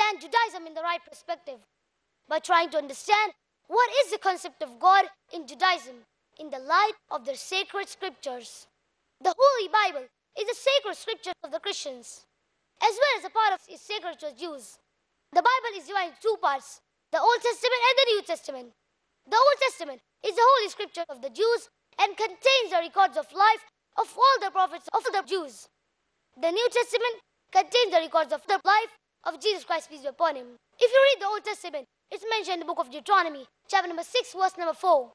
understand Judaism in the right perspective by trying to understand what is the concept of God in Judaism in the light of their sacred scriptures. The Holy Bible is the sacred scripture of the Christians, as well as a part of its sacred to the Jews. The Bible is divided into two parts, the Old Testament and the New Testament. The Old Testament is the holy scripture of the Jews and contains the records of life of all the prophets of the Jews. The New Testament contains the records of the life of Jesus Christ, peace be upon him. If you read the Old Testament, it's mentioned in the book of Deuteronomy, chapter number 6, verse number 4.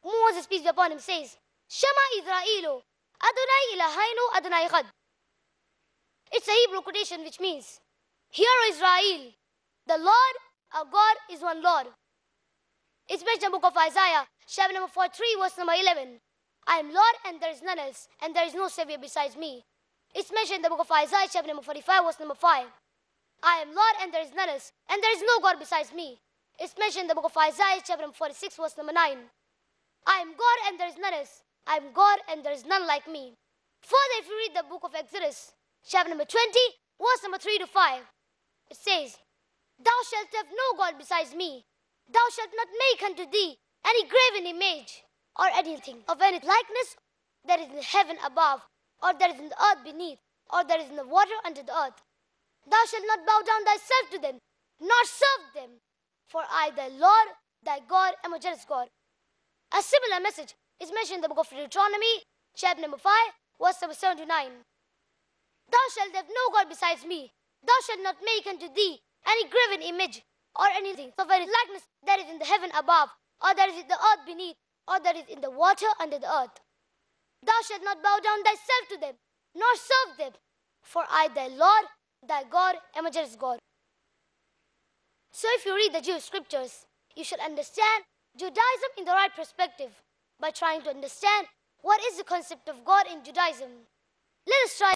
Moses, peace be upon him, says, Shema Israelu, Adonai Ilahainu Adonai Echad. It's a Hebrew quotation which means, Hear, O Israel, the Lord, our God, is one Lord. It's mentioned in the book of Isaiah, chapter number 43, verse number 11. I am Lord and there is none else, and there is no Savior besides me. It's mentioned in the book of Isaiah, chapter number 45, verse number 5. I am Lord and there is none else, and there is no God besides me. It's mentioned in the book of Isaiah, chapter number 46, verse number 9. I am God and there is none else. I am God and there is none like me. Further, if you read the book of Exodus, chapter number 20, verse number 3 to 5, it says, Thou shalt have no God besides me. Thou shalt not make unto thee any graven image or anything of any likeness that is in heaven above, or that is in the earth beneath, or that is in the water under the earth. Thou shalt not bow down thyself to them, nor serve them, for I, thy Lord, thy God, am a jealous God. A similar message is mentioned in the book of Deuteronomy, chapter number 5, verse number 7 to 9. Thou shalt have no God besides me. Thou shalt not make unto thee any graven image or anything of any likeness that is in the heaven above, or that is in the earth beneath, or that is in the water under the earth. Thou shalt not bow down thyself to them, nor serve them, for I, thy Lord, thy God, am a jealous God. So if you read the Jewish scriptures, you should understand Judaism in the right perspective by trying to understand what is the concept of God in Judaism. Let us try